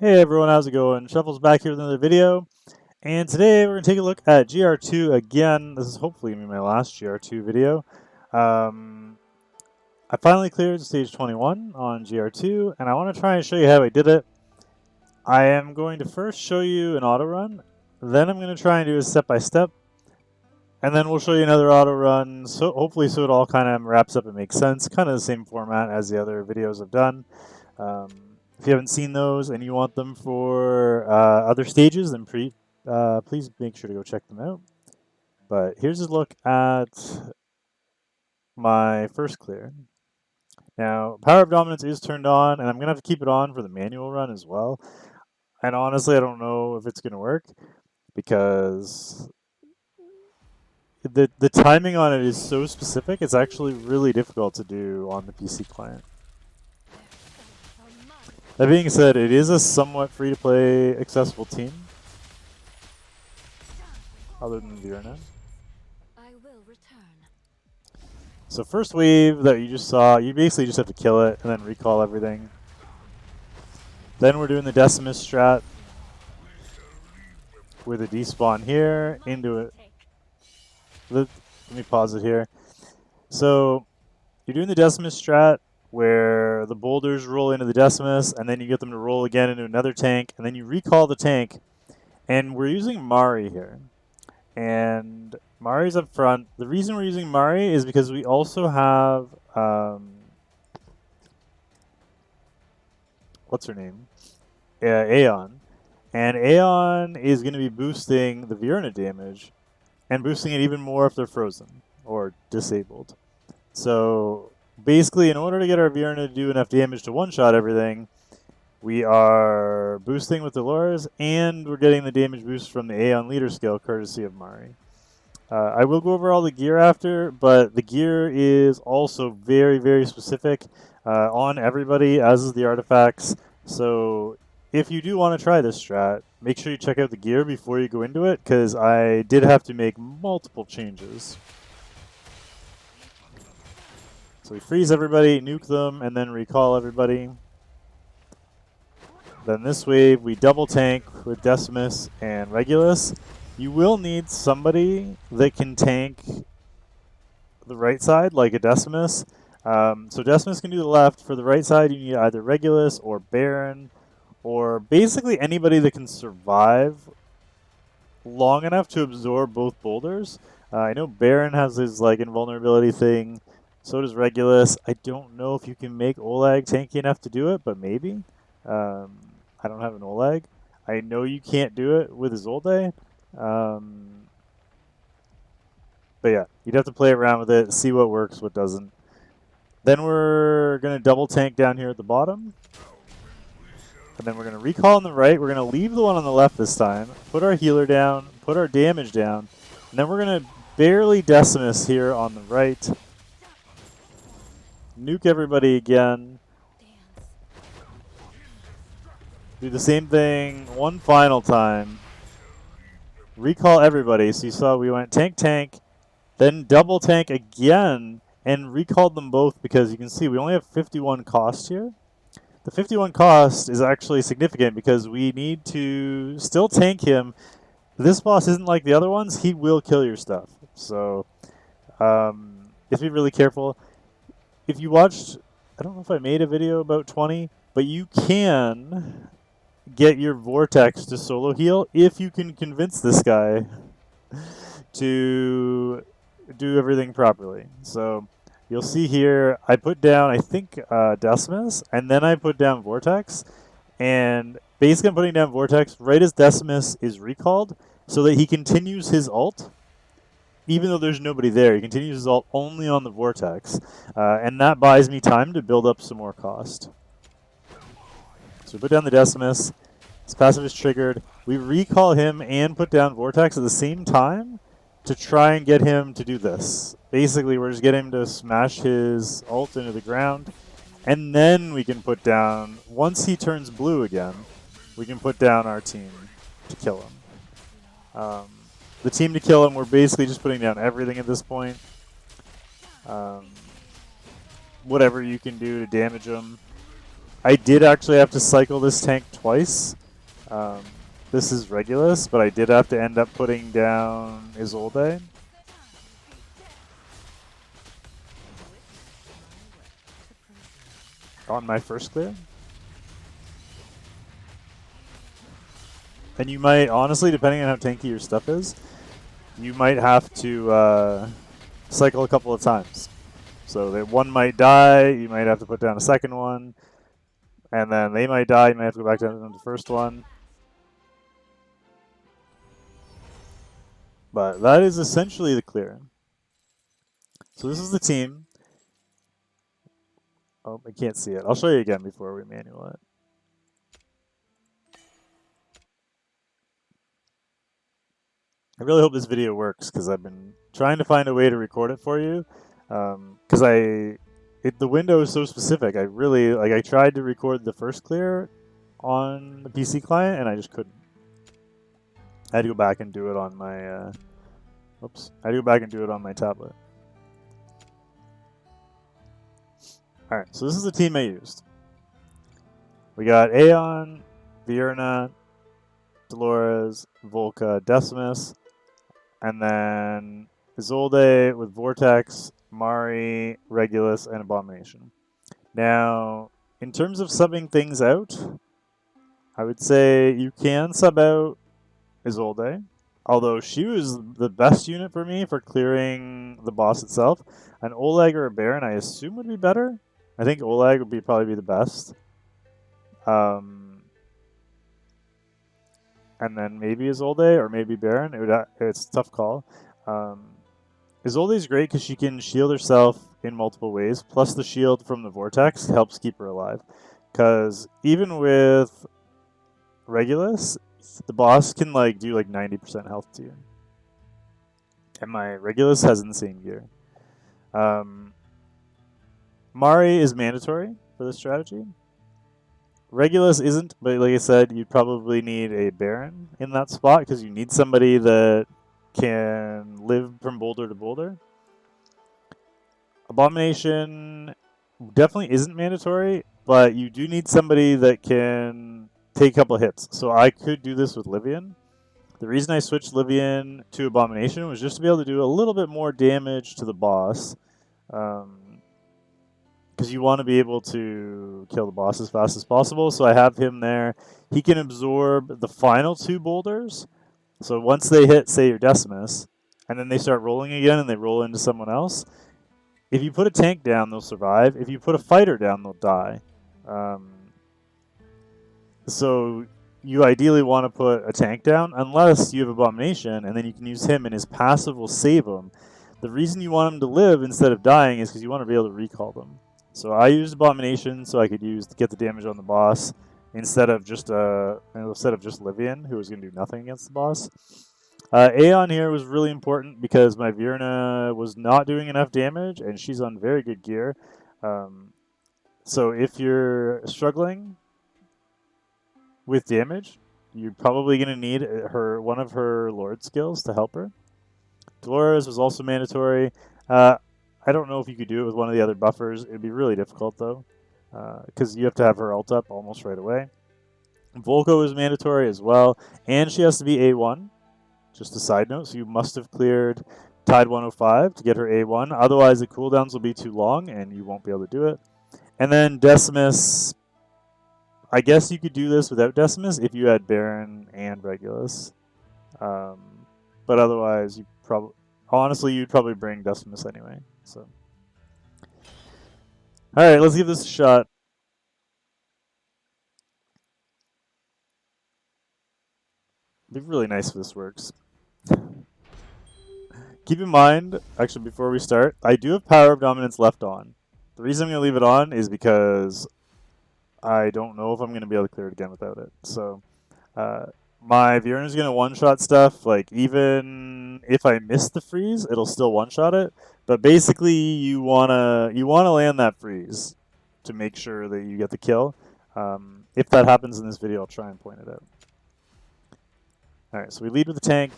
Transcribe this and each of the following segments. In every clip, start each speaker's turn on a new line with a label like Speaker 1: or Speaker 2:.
Speaker 1: Hey everyone, how's it going? Shuffle's back here with another video, and today we're going to take a look at GR2 again. This is hopefully going to be my last GR2 video. I finally cleared stage 21 on GR2, and I want to try and show you how I did it. I am going to first show you an auto run, then I'm going to try and do a step-by-step, and then we'll show you another auto run, so hopefully it all kind of wraps up and makes sense. Kind of the same format as the other videos I've done. If you haven't seen those and you want them for other stages, then please make sure to go check them out. But here's a look at my first clear. Now, Power of Dominance is turned on, and I'm going to have to keep it on for the manual run as well. And honestly, I don't know if it's going to work because the timing on it is so specific, it's actually really difficult to do on the PC client. That being said, it is a somewhat free-to-play accessible team, other than Virna. So first wave that you just saw, you basically just have to kill it and then recall everything. Then we're doing the Decimus strat with a despawn here into it. Let me pause it here. So you're doing the Decimus strat where the boulders roll into the Decimus, and then you get them to roll again into another tank, and then you recall the tank. And we're using Mari here. And Mari's up front. The reason we're using Mari is because we also have, what's her name? Aeon. And Aeon is going to be boosting the Virna damage, and boosting it even more if they're frozen or disabled. So basically, in order to get our Virna to do enough damage to one-shot everything, we are boosting with Dolores, and we're getting the damage boost from the Aeon leader skill, courtesy of Mari. I will go over all the gear after, but the gear is also very, very specific on everybody, as is the artifacts. So if you do want to try this strat, make sure you check out the gear before you go into it, because I did have to make multiple changes. So we freeze everybody, nuke them, and then recall everybody. Then this wave, we double tank with Decimus and Regulus. You will need somebody that can tank the right side, like a Decimus. So Decimus can do the left. For the right side, you need either Regulus or Baron, or basically anybody that can survive long enough to absorb both boulders. I know Baron has his invulnerability thing. So does Regulus. I don't know if you can make Oleg tanky enough to do it, but maybe. I don't have an Oleg. I know you can't do it with Isolde. But yeah, you'd have to play around with it, see what works, what doesn't. Then we're going to double tank down here at the bottom. And then we're going to recall on the right. We're going to leave the one on the left this time. Put our healer down, put our damage down. And then we're going to barely Decimus here on the right. Nuke everybody again. Do the same thing one final time. Recall everybody. So you saw we went tank, tank, then double tank again, and recalled them both because you can see we only have 51 cost here. The 51 cost is actually significant because we need to still tank him. This boss isn't like the other ones. He will kill your stuff. So you have to be really careful. If you watched, I don't know if I made a video about 20, but you can get your Vortex to solo heal if you can convince this guy to do everything properly. So you'll see here, I put down, I think, Decimus, and then I put down Vortex. And basically I'm putting down Vortex right as Decimus is recalled so that he continues his ult. Even though there's nobody there, he continues his ult only on the Vortex. And that buys me time to build up some more cost. So we put down the Decimus. His passive is triggered. We recall him and put down Vortex at the same time to try and get him to do this. Basically, we're just getting him to smash his ult into the ground. And then we can put down, once he turns blue again, we can put down our team to kill him. The team to kill him, we're basically just putting down everything at this point. Whatever you can do to damage him. I did actually have to cycle this tank twice. Um, this is Regulus, but I did have to end up putting down Isolde. On my first clear. And you might, honestly, depending on how tanky your stuff is, you might have to cycle a couple of times. So that one might die, you might have to put down a second one, and then they might die, you might have to go back down to the first one. But that is essentially the clear. So this is the team. Oh, I can't see it. I'll show you again before we manual it. I really hope this video works because I've been trying to find a way to record it for you. Because the window is so specific. I tried to record the first clear on the PC client and I just couldn't. I had to go back and do it on my I had to go back and do it on my tablet. Alright, so this is the team I used. We got Aeon, Vierna, Dolores, Volca, Decimus, and then Isolde with Vortex, Mari, Regulus, and Abomination. Now, in terms of subbing things out, I would say you can sub out Isolde, although she was the best unit for me for clearing the boss itself. An Oleg or a Baron, I assume, would be better. I think Oleg would probably be the best. And then maybe Isolde or maybe Baron. It's a tough call. Isolde's great because she can shield herself in multiple ways. Plus the shield from the Vortex helps keep her alive. Because even with Regulus, the boss can do 90% health to you. And my Regulus has insane gear. Mari is mandatory for this strategy. Regulus isn't, but like I said, you'd probably need a Baron in that spot because you need somebody that can live from boulder to boulder. Abomination definitely isn't mandatory, but you do need somebody that can take a couple hits. So I could do this with Livian. The reason I switched Livian to Abomination was just to be able to do a little bit more damage to the boss. Because you want to be able to kill the boss as fast as possible. So I have him there. He can absorb the final two boulders. So once they hit, say, your Decimus, and then they start rolling again and they roll into someone else, if you put a tank down, they'll survive. If you put a fighter down, they'll die. So you ideally want to put a tank down, unless you have Abomination, and then you can use him and his passive will save him. The reason you want him to live instead of dying is because you want to be able to recall them. So I used Abomination so I could get the damage on the boss instead of just Livian, who was going to do nothing against the boss. Aeon here was really important because my Vierna was not doing enough damage, and she's on very good gear. So if you're struggling with damage, you're probably going to need one of her Lord skills to help her. Dolores was also mandatory. I don't know if you could do it with one of the other buffers. It'd be really difficult, though, because you have to have her ult up almost right away. Volco is mandatory as well, and she has to be A1. Just a side note, so you must have cleared Tide 105 to get her A1. Otherwise, the cooldowns will be too long, and you won't be able to do it. And then Decimus, I guess you could do this without Decimus if you had Baron and Regulus. But otherwise, honestly, you'd probably bring Decimus anyway. So, all right, let's give this a shot. It'd be really nice if this works. Keep in mind, actually, before we start, I do have Power of Dominance left on. The reason I'm going to leave it on is because I don't know if I'm going to be able to clear it again without it. So, my Vierna is going to one-shot stuff. Even if I miss the freeze, it'll still one-shot it. But basically, you wanna land that freeze to make sure that you get the kill. If that happens in this video, I'll try and point it out. All right, so we lead with the tank.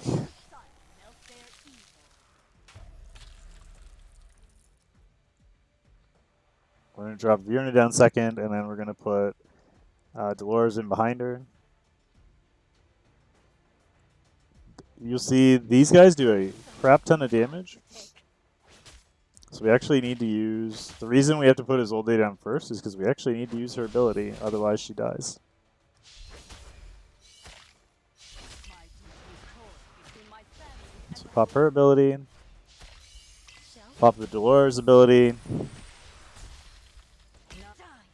Speaker 1: We're going to drop Vierna down second, and then we're going to put Dolores in behind her. You'll see these guys do a crap ton of damage. So we actually need to use... The reason we have to put his old day down first is because we actually need to use her ability, otherwise she dies. So pop her ability, pop the Dolores ability,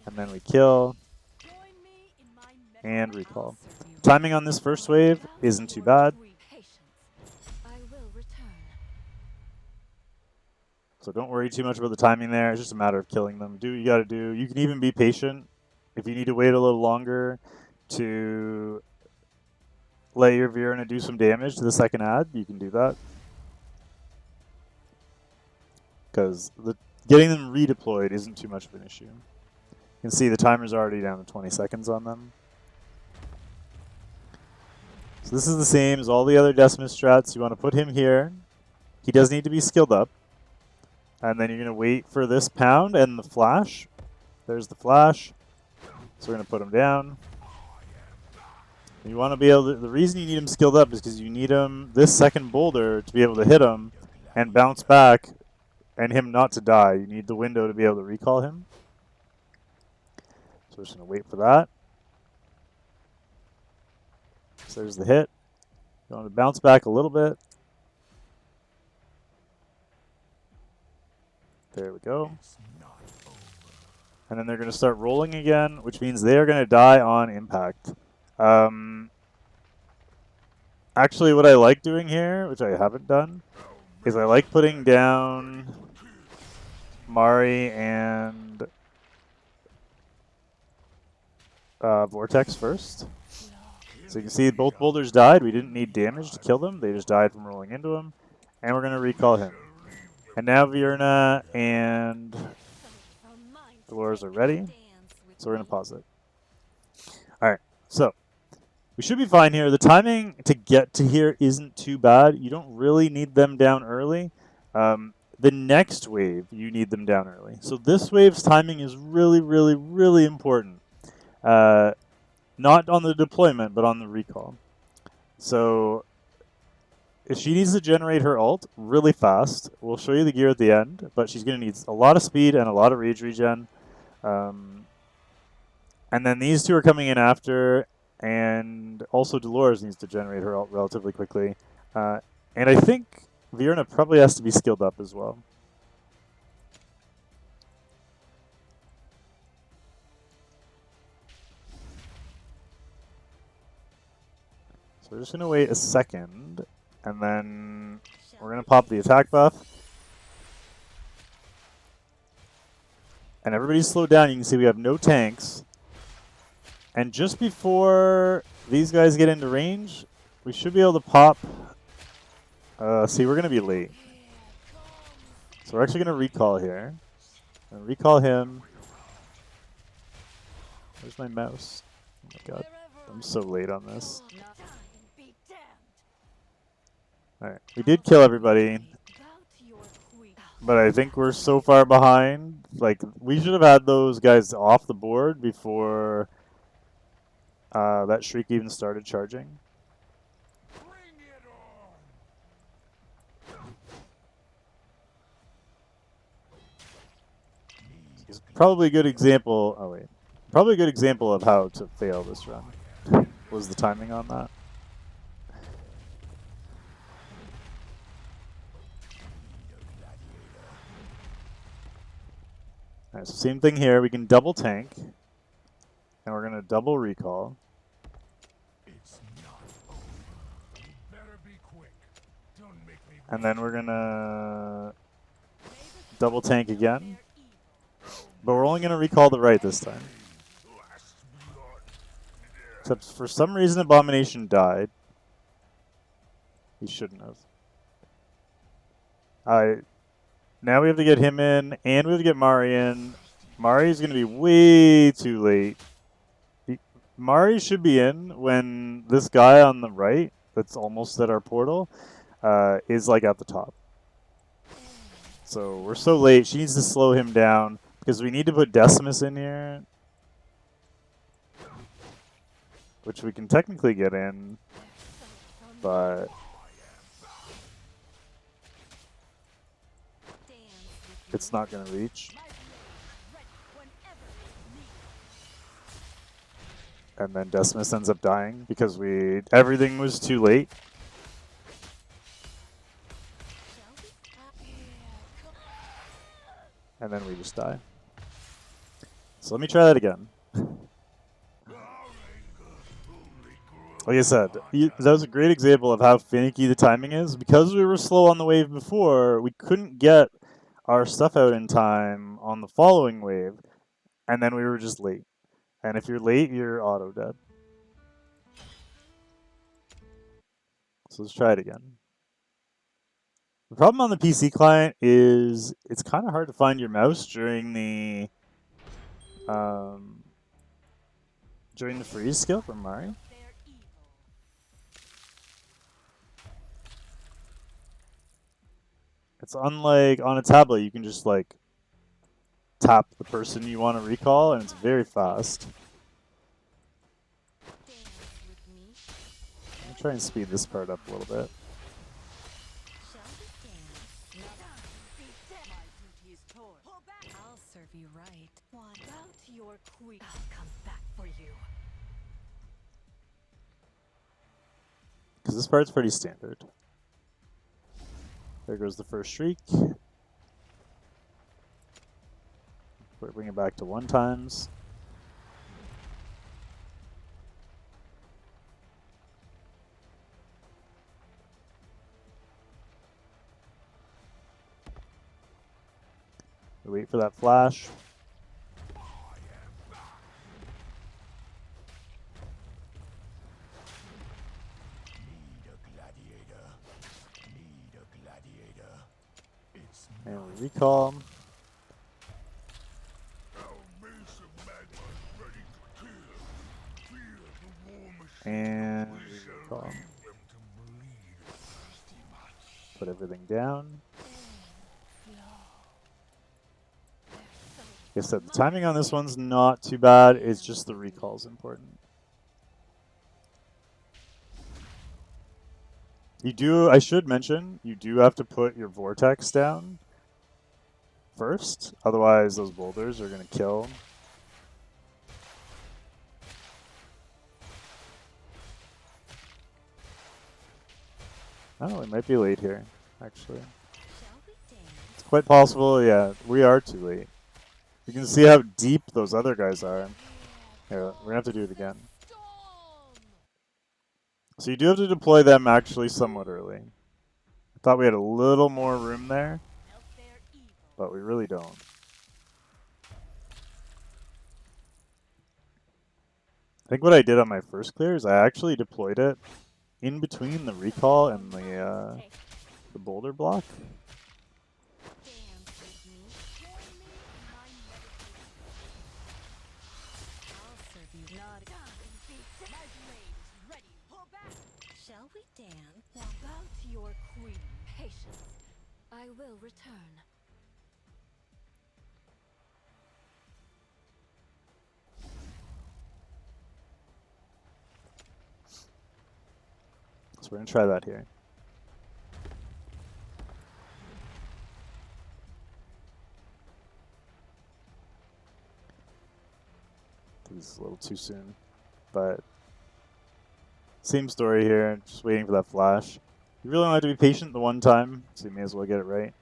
Speaker 1: and then we kill, and recall. Timing on this first wave isn't too bad. So don't worry too much about the timing there. It's just a matter of killing them. Do what you gotta do. You can even be patient. If you need to wait a little longer to let your Virna do some damage to the second ad, you can do that. Because getting them redeployed isn't too much of an issue. You can see the timer's already down to 20 seconds on them. So this is the same as all the other Decimus strats. You want to put him here. He does need to be skilled up. And then you're going to wait for this pound and the flash. There's the flash. So we're going to put him down. You want to be able to, the reason you need him skilled up is because you need him, this second boulder, to be able to hit him and bounce back and him not to die. You need the window to be able to recall him. So we're just going to wait for that. So there's the hit. You want to bounce back a little bit. There we go. And then they're going to start rolling again, which means they are going to die on impact. Actually, what I like doing here, which I haven't done, is I like putting down Mari and Vortex first. So you can see both boulders died. We didn't need damage to kill them. They just died from rolling into him. And we're going to recall him. And now Virna and Dolores are ready. So we're going to pause it. Alright, so we should be fine here. The timing to get to here isn't too bad. You don't really need them down early. The next wave, you need them down early. So this wave's timing is really, really, really important. Not on the deployment, but on the recall. So if she needs to generate her ult really fast, we'll show you the gear at the end, but she's going to need a lot of speed and a lot of rage regen. And then these two are coming in after, and also Dolores needs to generate her ult relatively quickly. And I think Virna probably has to be skilled up as well. So we're just going to wait a second, and then we're going to pop the attack buff. And everybody's slowed down. You can see we have no tanks. And just before these guys get into range, we should be able to pop. See, we're going to be late. So we're actually going to recall here. And recall him. Where's my mouse? Oh my god. I'm so late on this. Alright, we did kill everybody. But I think we're so far behind. Like, we should have had those guys off the board before that Shriek even started charging. It's probably a good example. Oh wait, probably a good example of how to fail this run was the timing on that. Alright, so same thing here. We can double tank, and we're gonna double recall. And then we're gonna double tank again. But we're only gonna recall the right this time. Except for some reason Abomination died. He shouldn't have. Alright. Now we have to get him in, and we have to get Mari in. Mari's gonna be way too late. Mari should be in when this guy on the right, that's almost at our portal, is like at the top. So we're so late. She needs to slow him down because we need to put Decimus in here. which we can technically get in, but it's not going to reach. And then Decimus ends up dying because everything was too late. And then we just die. So let me try that again. Like I said, that was a great example of how finicky the timing is. Because we were slow on the wave before, we couldn't get our stuff out in time on the following wave, and then we were just late. And if you're late, you're auto dead. So let's try it again. The problem on the PC client is it's kind of hard to find your mouse during the freeze skill from Mari. It's unlike on a tablet, you can just like tap the person you want to recall, and it's very fast. I'll try and speed this part up a little bit.
Speaker 2: I'll serve you right. What about your queen? I'll come back for you.
Speaker 1: Because this part's pretty standard. There goes the first shriek. Bring it back to 1 times. We wait for that flash. And we recall. And we recall. Put everything down. Like I said, the timing on this one's not too bad. It's just the recall's important. I should mention, you do have to put your vortex down first. Otherwise, those boulders are going to kill. Oh, it might be late here, actually. It's quite possible, yeah, we are too late. You can see how deep those other guys are. Here, we're going to have to do it again. So you do have to deploy them actually somewhat early. I thought we had a little more room there, but we really don't. I think what I did on my first clear is I actually deployed it in between the recall and the boulder block.
Speaker 2: Shall we dance? What about your queen? Patience. I will return.
Speaker 1: So we're going to try that here. I think this is a little too soon, but same story here, just waiting for that flash. You really don't have to be patient the one time, so you may as well get it right.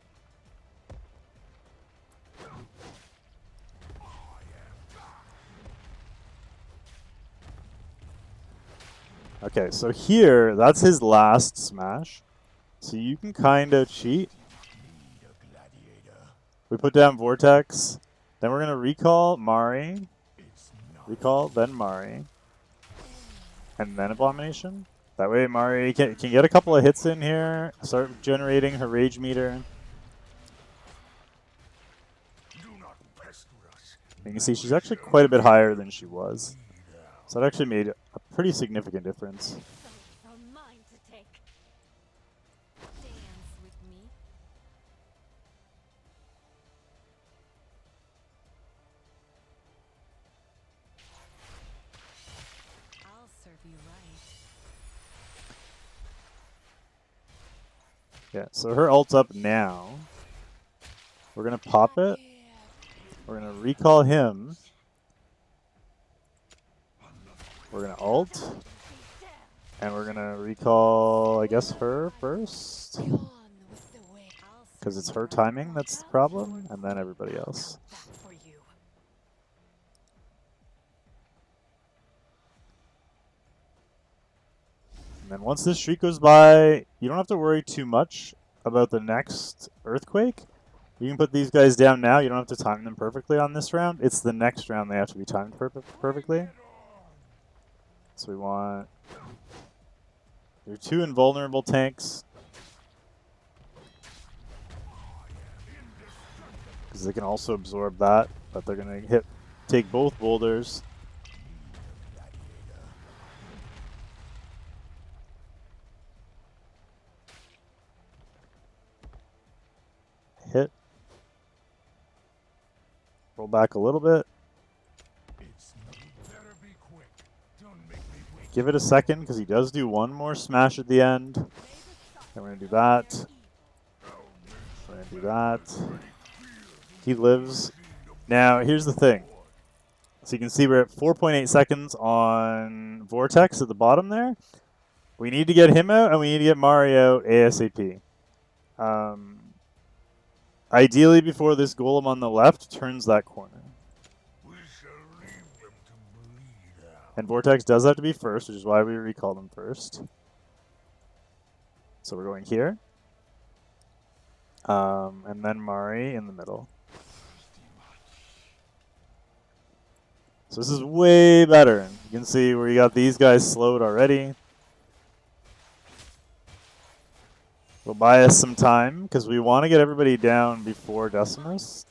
Speaker 1: Okay, so here, that's his last smash. So you can kind of cheat. We put down Vortex. Then we're going to recall Mari. Recall, then Mari. And then Abomination. That way Mari can get a couple of hits in here. Start generating her rage meter. You can see she's actually quite a bit higher than she was. So that actually made a pretty significant difference. Yeah, so her ult's up now. We're gonna pop it. We're gonna recall him. We're gonna ult. And we're gonna recall, I guess, her first. Because it's her timing that's the problem, and then everybody else. And then once this streak goes by, you don't have to worry too much about the next earthquake. You can put these guys down now. You don't have to time them perfectly on this round. It's the next round they have to be timed perfectly. So we want your 2 invulnerable tanks. Because they can also absorb that, but they're going to take both boulders. Hit. Roll back a little bit. Give it a second, because he does do one more smash at the end. And we're going to do that. We're going to do that. He lives. Now, here's the thing. So you can see we're at 4.8 seconds on Vortex at the bottom there. We need to get him out, and we need to get Mario ASAP. Ideally, before this golem on the left turns that corner. And Vortex does have to be first, which is why we recalled him first. So we're going here. And then Mari in the middle. So this is way better. You can see where you got these guys slowed already. Will buy us some time, because we want to get everybody down before Decimus.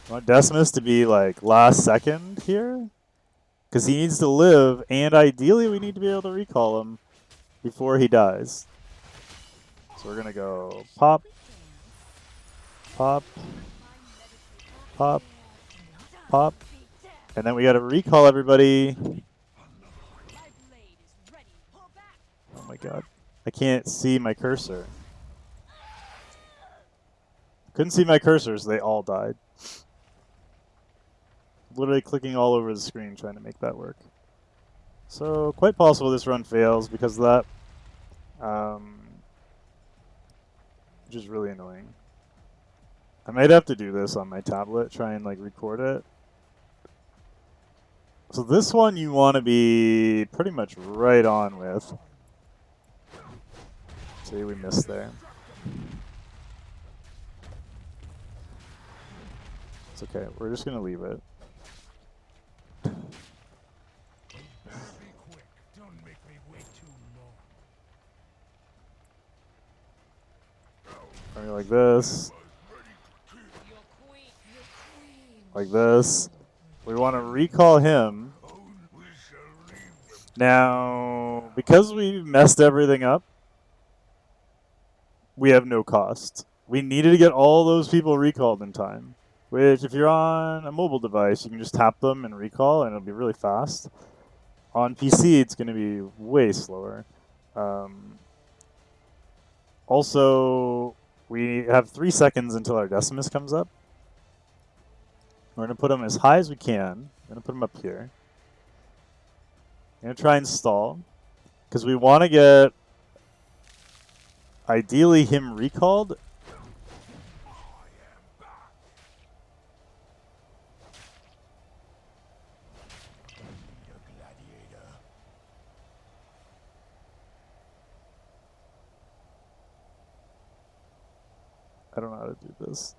Speaker 1: I want Decimus to be like last second here, because he needs to live, and ideally we need to be able to recall him before he dies. So we're going to go pop, pop, pop, pop, and then we got to recall everybody. Oh my god. I can't see my cursor. Couldn't see my cursors, they all died. Literally clicking all over the screen trying to make that work. So quite possible this run fails because of that. Which is really annoying. I might have to do this on my tablet, try and like record it. So this one you want to be pretty much right on with. See, we missed there. It's okay, we're just gonna leave it. Like this. Like this. We want to recall him. Now, because we messed everything up, we have no cost. We needed to get all those people recalled in time. Which, if you're on a mobile device, you can just tap them and recall, and it'll be really fast. On PC, it's going to be way slower. Also, we have 3 seconds until our Decimus comes up. We're going to put him as high as we can. We're going to put him up here. I'm going to try and stall. Because we want to get, ideally, him recalled. I don't know how to do this.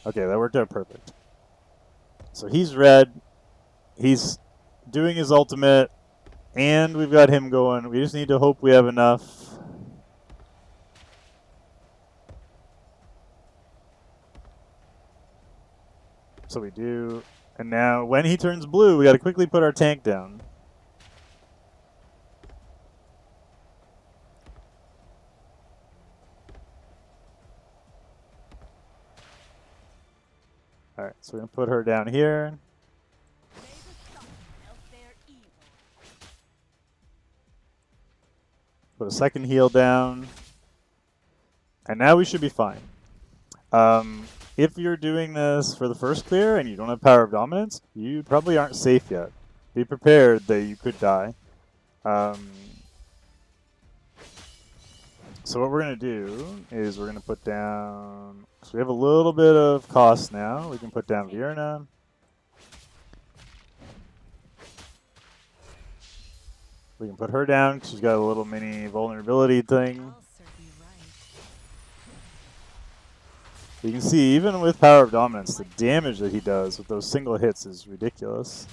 Speaker 1: Okay, that worked out perfect. So he's red. He's doing his ultimate. And we've got him going. We just need to hope we have enough. So we do. And now, when he turns blue, we got to quickly put our tank down. Alright, so we're going to put her down here. Put a second heal down. And now we should be fine. If you're doing this for the first clear and you don't have Power of Dominance, you probably aren't safe yet. Be prepared that you could die. So what we're going to do is we're going to put down... So we have a little bit of cost now. We can put down Virna. We can put her down because she's got a little mini vulnerability thing. You can see, even with Power of Dominance, the damage that he does with those single hits is ridiculous.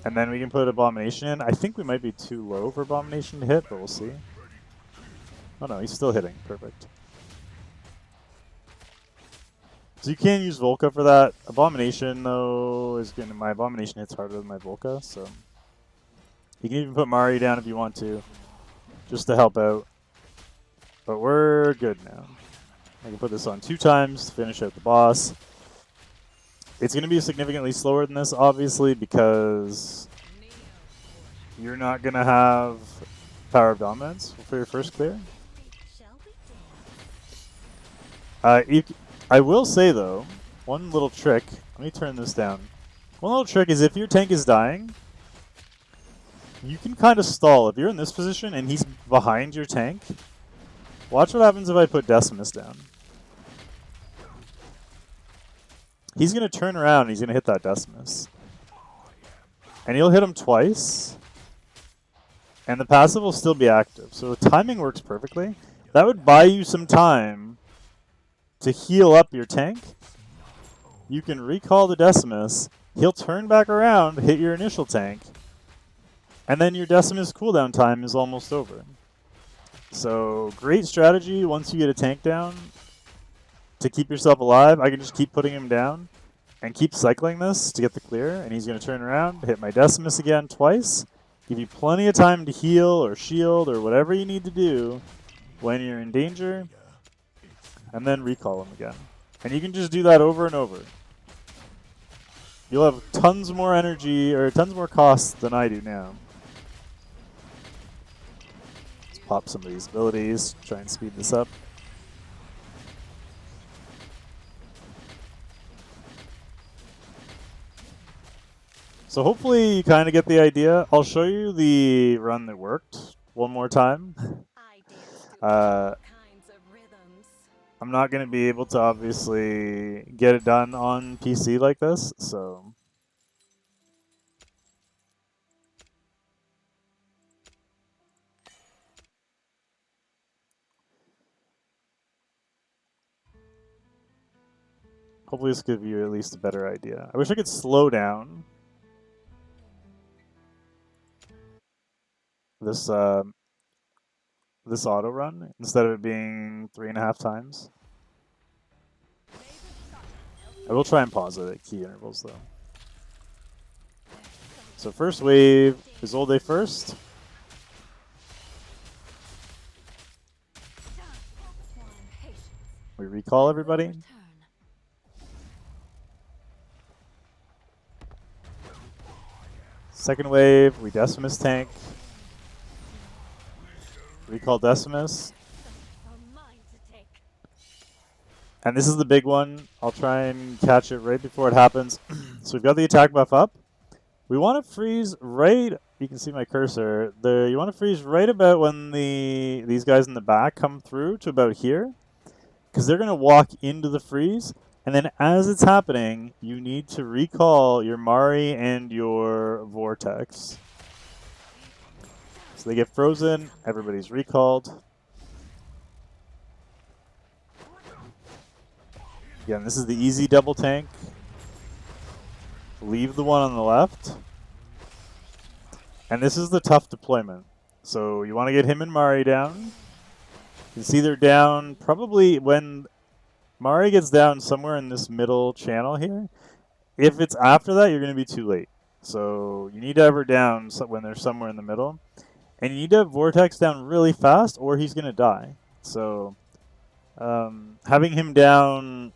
Speaker 1: And then we can put Abomination in. I think we might be too low for Abomination to hit, but we'll see. Oh no, he's still hitting. Perfect. So you can use Volca for that. Abomination, though, is going to... My Abomination hits harder than my Volca, so... You can even put Mari down if you want to, just to help out. But we're good now. I can put this on 2 times to finish out the boss. It's going to be significantly slower than this, obviously, because you're not going to have Power of Dominance for your first clear. I will say, though, one little trick. Let me turn this down. One little trick is if your tank is dying, you can kind of stall. If you're in this position and he's behind your tank, watch what happens if I put Decimus down. He's going to turn around and he's going to hit that Decimus. And he'll hit him twice. And the passive will still be active. So the timing works perfectly. That would buy you some time to heal up your tank. You can recall the Decimus. He'll turn back around, hit your initial tank. And then your Decimus cooldown time is almost over. So great strategy once you get a tank down to keep yourself alive. I can just keep putting him down and keep cycling this to get the clear. And he's going to turn around, hit my Decimus again twice. Give you plenty of time to heal or shield or whatever you need to do when you're in danger. And then recall him again. And you can just do that over and over. You'll have tons more energy or tons more costs than I do now. Let's pop some of these abilities, try and speed this up. So hopefully you kind of get the idea. I'll show you the run that worked one more time. I'm not going to be able to obviously get it done on PC like this, so... Hopefully this gives you at least a better idea. I wish I could slow down this this auto run instead of it being 3.5 times. I will try and pause it at key intervals though. So first wave is Olde first. We recall everybody. Second wave, we Decimus tank. Recall Decimus. And this is the big one. I'll try and catch it right before it happens. So we've got the attack buff up. We want to freeze right, you can see my cursor, you want to freeze right about when these guys in the back come through to about here. Because they're going to walk into the freeze. And then as it's happening, you need to recall your Mari and your Vortex. So they get frozen, everybody's recalled. Again, this is the easy double tank. Leave the one on the left. And this is the tough deployment. So you want to get him and Mari down. You can see they're down probably when Mari gets down somewhere in this middle channel here. If it's after that, you're going to be too late. So you need to have her down when they're somewhere in the middle. And you need to have Vortex down really fast or he's going to die. So having him down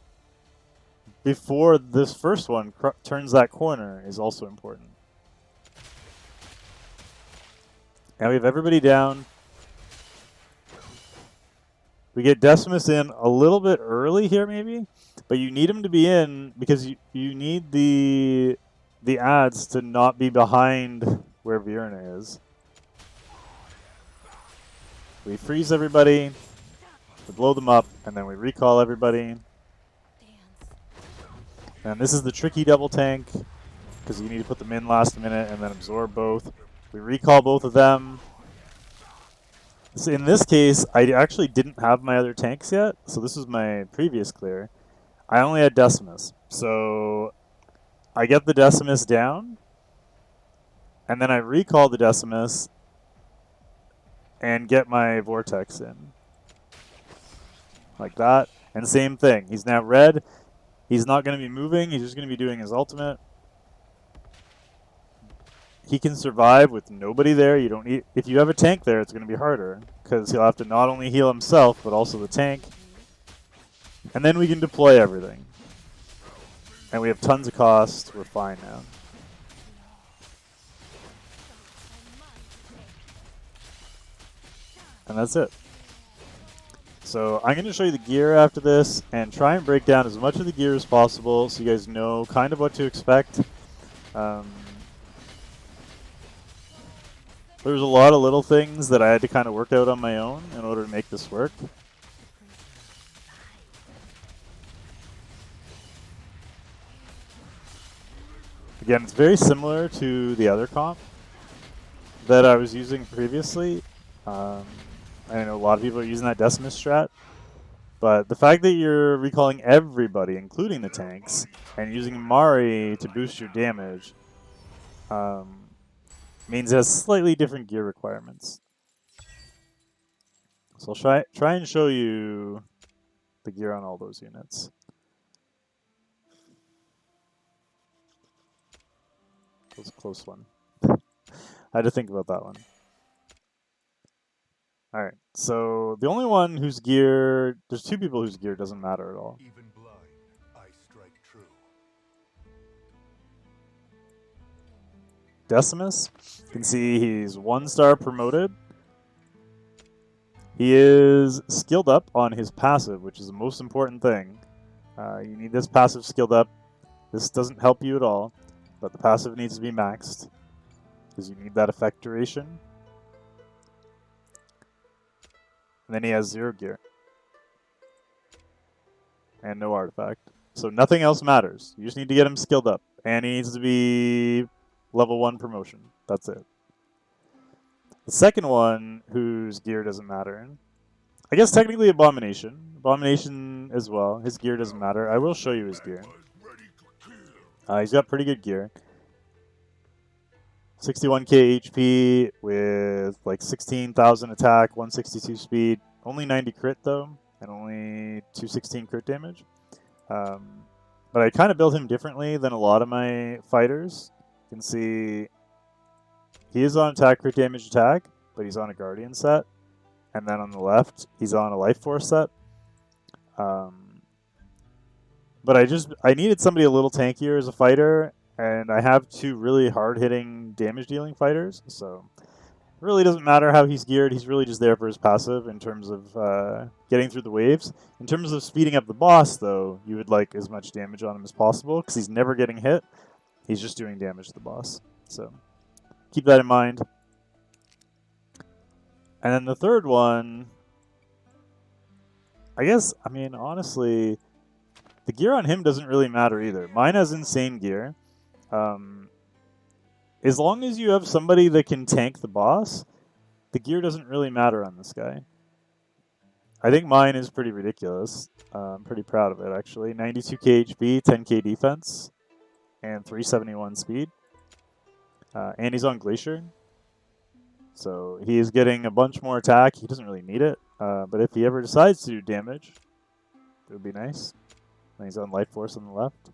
Speaker 1: before this first one turns that corner is also important. Now we have everybody down. We get Decimus in a little bit early here, maybe, but you need him to be in because you need the ads to not be behind where Virna is. We freeze everybody, we blow them up, and then we recall everybody. And this is the tricky double tank because you need to put them in last minute and then absorb both. We recall both of them. So in this case, I actually didn't have my other tanks yet, so this was my previous clear. I only had Decimus. So I get the Decimus down, and then I recall the Decimus and get my Vortex in. Like that. And same thing. He's now red. He's not going to be moving. He's just going to be doing his ultimate. He can survive with nobody there. You don't need. If you have a tank there, it's going to be harder because he'll have to not only heal himself but also the tank. And then we can deploy everything. And we have tons of cost. We're fine now. And that's it. So I'm going to show you the gear after this and try and break down as much of the gear as possible so you guys know kind of what to expect. There's a lot of little things that I had to kind of work out on my own in order to make this work. Again, it's very similar to the other comp that I was using previously. I know a lot of people are using that Decimus strat, but the fact that you're recalling everybody, including the tanks, and using Mari to boost your damage means it has slightly different gear requirements. So I'll try and show you the gear on all those units. That was a close one. I had to think about that one. Alright, so the only one whose gear... There's two people whose gear doesn't matter at all.
Speaker 3: Even blind, I strike true.
Speaker 1: Decimus. You can see he's 1-star promoted. He is skilled up on his passive, which is the most important thing. You need this passive skilled up. This doesn't help you at all, but the passive needs to be maxed because you need that effect duration. And then he has 0 gear. And no artifact. So nothing else matters. You just need to get him skilled up. And he needs to be level 1 promotion. That's it. The second one, whose gear doesn't matter, I guess technically Abomination. Abomination as well. His gear doesn't matter. I will show you his gear. He's got pretty good gear. 61k HP with like 16,000 attack, 162 speed. Only 90 crit though, and only 216 crit damage. But I kind of built him differently than a lot of my fighters. You can see he is on attack crit damage attack, but he's on a Guardian set. And then on the left, he's on a Life Force set. But I needed somebody a little tankier as a fighter, and I have 2 really hard-hitting damage-dealing fighters, so it really doesn't matter how he's geared. He's really just there for his passive in terms of getting through the waves. In terms of speeding up the boss, though, you would like as much damage on him as possible, because he's never getting hit. He's just doing damage to the boss. So keep that in mind. And then the third one, I mean, honestly, the gear on him doesn't really matter either. Mine has insane gear. As long as you have somebody that can tank the boss, the gear doesn't really matter on this guy. I think mine is pretty ridiculous. I'm pretty proud of it, actually. 92k HP, 10k defense, and 371 speed. And he's on Glacier. So he is getting a bunch more attack. He doesn't really need it. But if he ever decides to do damage, it would be nice. And he's on Life Force on the left.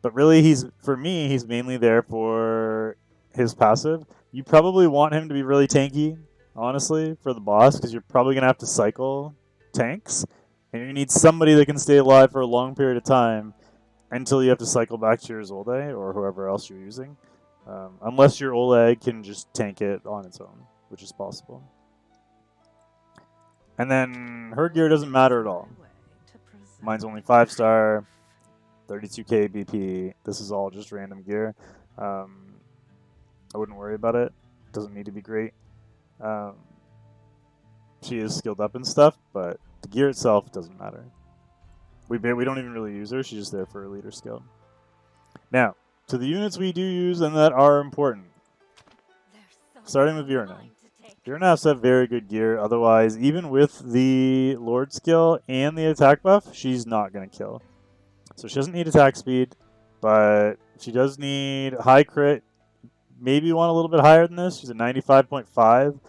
Speaker 1: But really, for me, he's mainly there for his passive. You probably want him to be really tanky, honestly, for the boss, because you're probably going to have to cycle tanks. And you need somebody that can stay alive for a long period of time until you have to cycle back to your Zolde or whoever else you're using. Unless your Oleg can just tank it on its own, which is possible. And then her gear doesn't matter at all. Mine's only 5-star, 32k BP. This is all just random gear. I wouldn't worry about it. Doesn't need to be great. She is skilled up and stuff, but the gear itself doesn't matter. We don't even really use her. She's just there for her leader skill. Now, to the units we do use and that are important. Starting with Virna. Virna has to have very good gear. Otherwise, even with the Lord skill and the attack buff, she's not going to kill. So she doesn't need attack speed, but she does need high crit. Maybe you want a little bit higher than this. She's a 95.5.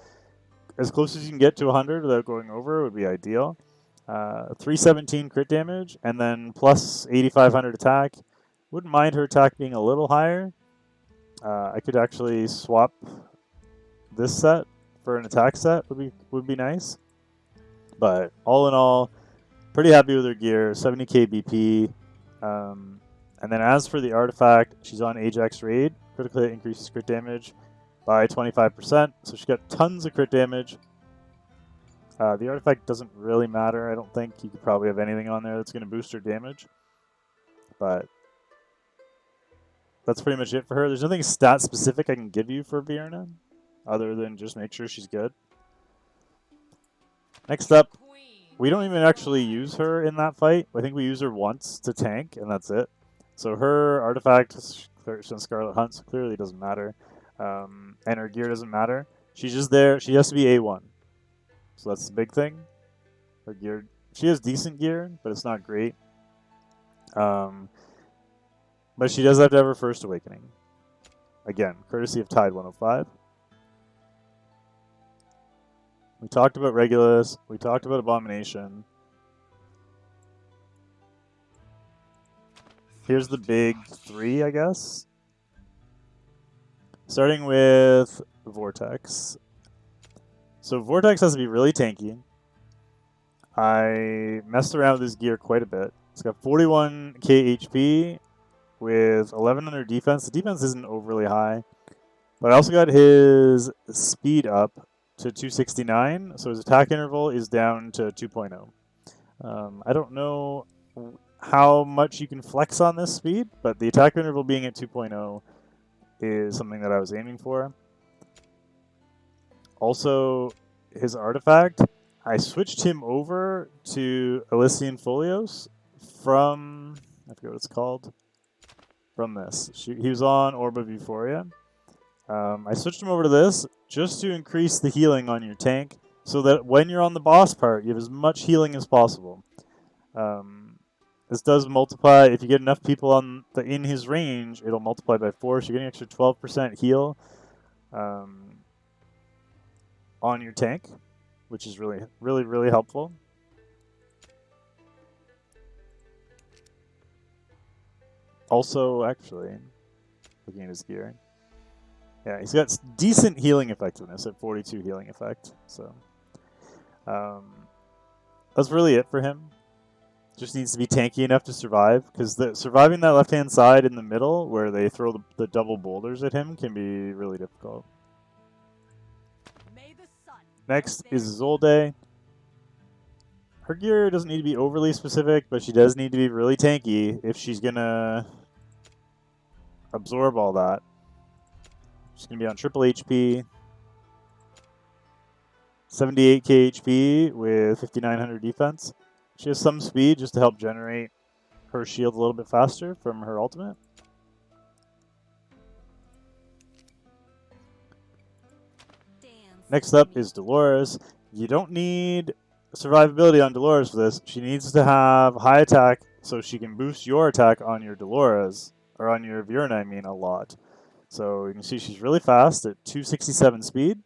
Speaker 1: As close as you can get to 100 without going over would be ideal. 317 crit damage, and then plus 8,500 attack. Wouldn't mind her attack being a little higher. I could actually swap this set for an attack set. Would be nice. But all in all, pretty happy with her gear. 70k BP. And then as for the artifact, she's on Ajax Raid. Critically increases crit damage by 25%. So she got tons of crit damage. The artifact doesn't really matter. I don't think you could probably have anything on there that's going to boost her damage. But that's pretty much it for her. There's nothing stat specific I can give you for Virna, other than just make sure she's good. Next up, we don't even actually use her in that fight. I think we use her once to tank, and that's it. So her artifact, Scarlet Hunt, so clearly doesn't matter. And her gear doesn't matter. She's just there. She has to be A1. So that's the big thing. Her gear, she has decent gear, but it's not great. But she does have to have her first awakening. Again, courtesy of Tide 105. We talked about Regulus. We talked about Abomination. Here's the big three, I guess. Starting with Vortex. So Vortex has to be really tanky. I messed around with his gear quite a bit. It's got 41k HP with 1100 defense. The defense isn't overly high. But I also got his speed up to 269, so his attack interval is down to 2.0. I don't know how much you can flex on this speed, but the attack interval being at 2.0 is something that I was aiming for. Also, his artifact, I switched him over to Elysian Folios from, I forget what it's called, from this. He was on Orb of Euphoria. I switched him over to this just to increase the healing on your tank so that when you're on the boss part, you have as much healing as possible. This does multiply. If you get enough people in his range, it'll multiply by 4, so you're getting an extra 12% heal on your tank, which is really, really, really helpful. Also, actually, looking at his gear, yeah, he's got decent healing effectiveness at 42 healing effect. So that's really it for him. Just needs to be tanky enough to survive, because surviving that left-hand side in the middle where they throw the double boulders at him can be really difficult. Next is Zolde. Her gear doesn't need to be overly specific, but she does need to be really tanky if she's going to absorb all that. She's going to be on triple HP, 78k HP with 5900 defense. She has some speed just to help generate her shield a little bit faster from her ultimate. Next up is Dolores. You don't need survivability on Dolores for this. She needs to have high attack so she can boost your attack on your Dolores, or on your Virna, I mean, a lot. So you can see she's really fast at 267 speed,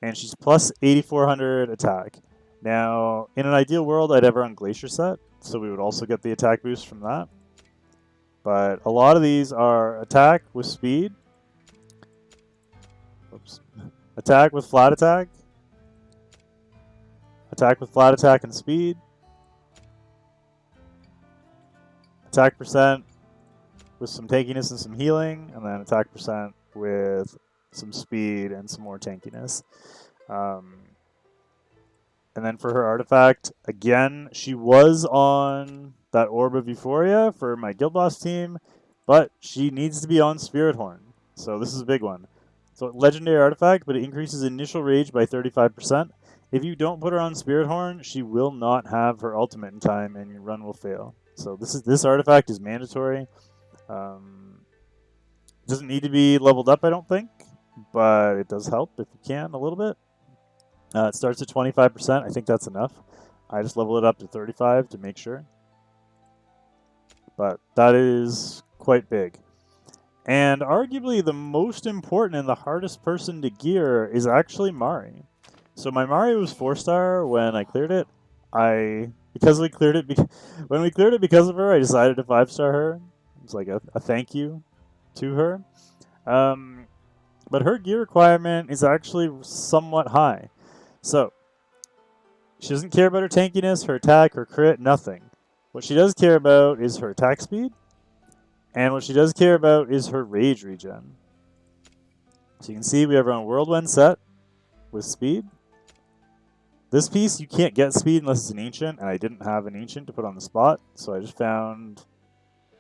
Speaker 1: and she's plus 8400 attack. Now, in an ideal world, I'd have her on Glacier set, so we would also get the attack boost from that. But a lot of these are attack with speed. Oops. Attack with flat attack. Attack with flat attack and speed. attack percent with some tankiness and some healing, and then attack percent with some speed and some more tankiness. And then for her artifact, again, she was on that Orb of Euphoria for my Guild Boss team, but she needs to be on Spirit Horn. So this is a big one. So legendary artifact, but it increases initial rage by 35%. If you don't put her on Spirit Horn, she will not have her ultimate in time, and your run will fail. So this artifact is mandatory. Doesn't need to be leveled up, I don't think, but it does help if you can a little bit. It starts at 25%. I think that's enough. I just level it up to 35 to make sure. But that is quite big. And arguably the most important and the hardest person to gear is actually Mari. So my Mari was 4-star when I cleared it. When we cleared it because of her, I decided to 5-star her. It's like a thank you to her. But her gear requirement is actually somewhat high. So, she doesn't care about her tankiness, her attack, her crit, nothing. What she does care about is her attack speed, and what she does care about is her rage regen. So you can see we have her on Whirlwind set with speed. This piece, you can't get speed unless it's an ancient, and I didn't have an ancient to put on the spot, so I just found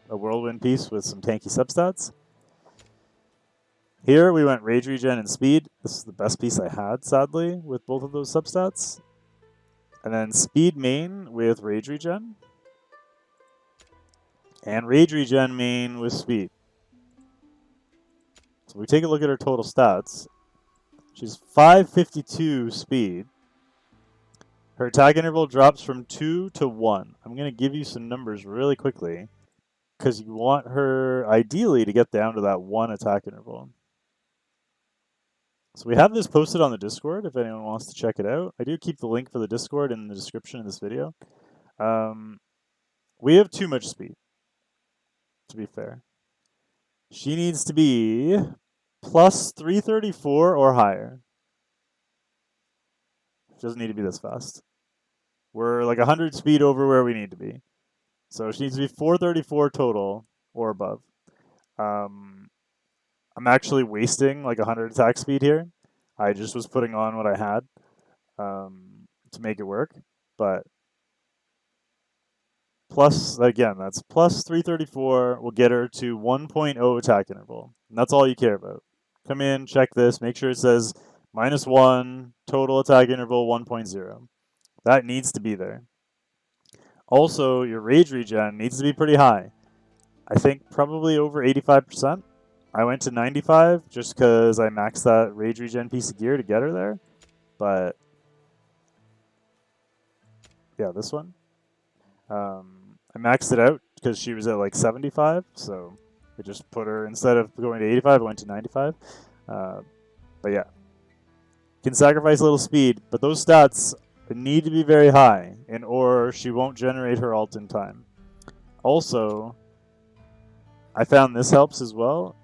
Speaker 1: a Whirlwind piece with some tanky substats. Here we went Rage Regen and Speed. This is the best piece I had, sadly, with both of those substats. And then Speed main with Rage Regen. And Rage Regen main with Speed. So we take a look at her total stats. She's 552 Speed. Her attack interval drops from 2 to 1. I'm going to give you some numbers really quickly, because you want her, ideally, to get down to that 1 attack interval. So we have this posted on the Discord if anyone wants to check it out. I do keep the link for the Discord in the description of this video. We have too much speed, to be fair. She needs to be plus 334 or higher. She doesn't need to be this fast. We're like 100 speed over where we need to be. So she needs to be 434 total or above. I'm actually wasting like 100 attack speed here. I just was putting on what I had to make it work. But plus, again, that's plus 334 will get her to 1.0 attack interval. And that's all you care about. Come in, check this, make sure it says -1, total attack interval 1.0. That needs to be there. Also, your rage regen needs to be pretty high. I think probably over 85%. I went to 95 just because I maxed that rage regen piece of gear to get her there. But yeah, this one. I maxed it out because she was at like 75, so I just put her, instead of going to 85, I went to 95. But yeah, you can sacrifice a little speed, but those stats need to be very high, or she won't generate her ult in time. Also, I found this helps as well.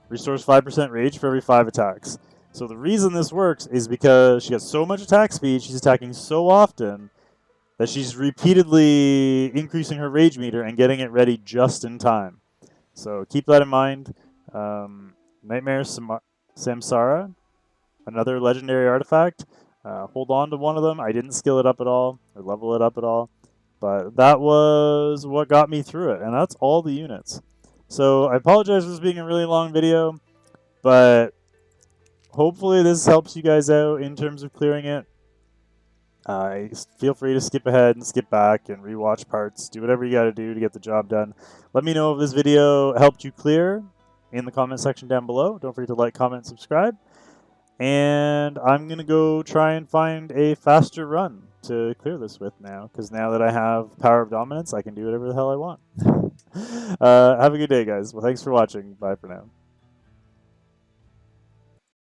Speaker 1: Restores 5% rage for every 5 attacks. So the reason this works is because she has so much attack speed, she's attacking so often, that she's repeatedly increasing her rage meter and getting it ready just in time. So keep that in mind. Nightmare Samsara, another legendary artifact. Hold on to one of them. I didn't skill it up at all or level it up at all. But that was what got me through it, and that's all the units. So I apologize for this being a really long video, but hopefully this helps you guys out in terms of clearing it. Feel free to skip ahead and skip back and rewatch parts. Do whatever you got to do to get the job done. Let me know if this video helped you clear in the comment section down below. Don't forget to like, comment, subscribe. And I'm going to go try and find a faster run to clear this with now, because now that I have Power of Dominance, I can do whatever the hell I want. Have a good day, guys. Well, thanks for watching. Bye for now.